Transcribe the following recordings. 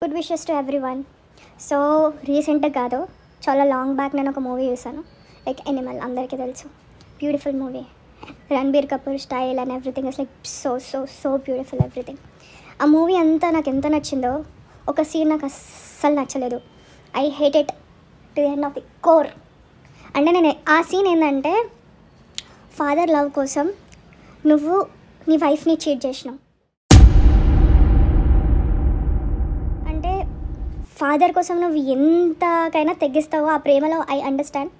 Good wishes to everyone. So రీసెంట్గా కాదు, చాలా లాంగ్ బ్యాక్ నేను ఒక మూవీ చూసాను, లైక్ ఎనిమల్. అందరికీ తెలుసు, beautiful movie. Ranbir Kapoor style and everything is like so so so beautiful everything. ఆ మూవీ అంతా నాకు ఎంత నచ్చిందో, ఒక సీన్ నాకు అస్సలు నచ్చలేదు. I hate it to the end of the core. అంటే నేను ఆ సీన్ ఏంటంటే, ఫాదర్ లవ్ కోసం నువ్వు నీ వైఫ్ని చీట్ చేసినావు. అంటే ఫాదర్ కోసం నువ్వు ఎంతకైనా తెగిస్తావో ఆ ప్రేమలో, ఐ అండర్స్టాండ్.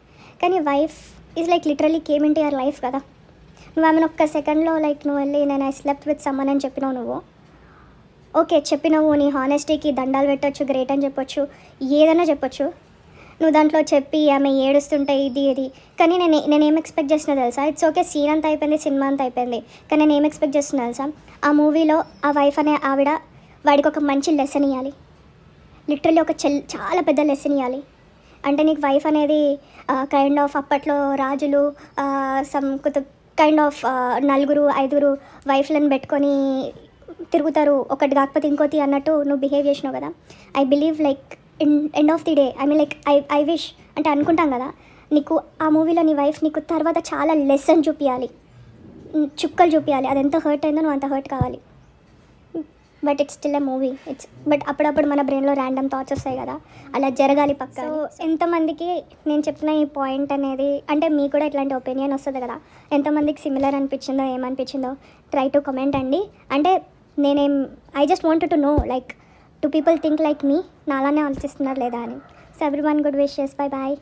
కానీ wife is like literally came in to your life కదా. నువ్వు ఆమెను ఒక్క సెకండ్లో లైక్ నువ్వు వెళ్ళి నేను ఐ స్లెప్ట్ విత్ సమ్మన్ అని చెప్పినావు. నువ్వు ఓకే చెప్పినావు, నీ హానెస్టీకి దండాలు పెట్టచ్చు, గ్రేట్ అని చెప్పొచ్చు, ఏదైనా చెప్పొచ్చు. నువ్వు దాంట్లో చెప్పి ఆమె ఏడుస్తుంటే ఇది కానీ నేనేం ఎక్స్పెక్ట్ చేస్తున్నా తెలుసా? ఇట్స్ ఓకే, సీన్ అంతా అయిపోయింది, సినిమా అంతా అయిపోయింది, కానీ నేను ఏం ఎక్స్పెక్ట్ చేస్తున్నా తెలుసా? ఆ మూవీలో ఆ వైఫ్ అనే ఆవిడ వాడికి ఒక మంచి లెసన్ ఇవ్వాలి, లిటరల్లీ ఒక చాలా పెద్ద లెసన్ ఇవ్వాలి. అంటే నీకు వైఫ్ అనేది కైండ్ ఆఫ్ అప్పట్లో రాజులు సమ్ కైండ్ ఆఫ్ 4-5 వైఫ్లను పెట్టుకొని తిరుగుతారు, ఒకటి కాకపోతే ఇంకోటి అన్నట్టు నువ్వు బిహేవ్ చేసినావు కదా. I believe like end of the day, I mean like I wish అంటే అనుకుంటాం కదా, నీకు ఆ మూవీలో నీ వైఫ్ నీకు తర్వాత చాలా లెసన్ చూపించాలి, చుక్కలు చూపించాలి. అది ఎంత హర్ట్ అయిందో నువ్వు అంత హర్ట్ కావాలి. But it's still a movie. But అప్పుడప్పుడు మన బ్రెయిన్లో ర్యాండమ్ థాట్స్ వస్తాయి కదా, అలా జరగాలి పక్క. సో ఎంతమందికి నేను చెప్తున్న ఈ పాయింట్ అనేది, అంటే మీకు కూడా ఇట్లాంటి ఒపీనియన్ వస్తుంది కదా, ఎంతమందికి సిమిలర్ అనిపించిందో ఏమనిపించిందో ట్రై టు కమెంట్ అండి. అంటే I just wanted to know like, two people think like me, నాలానే ఆలోచిస్తున్నారు లేదా అని. So everyone good wishes, bye bye.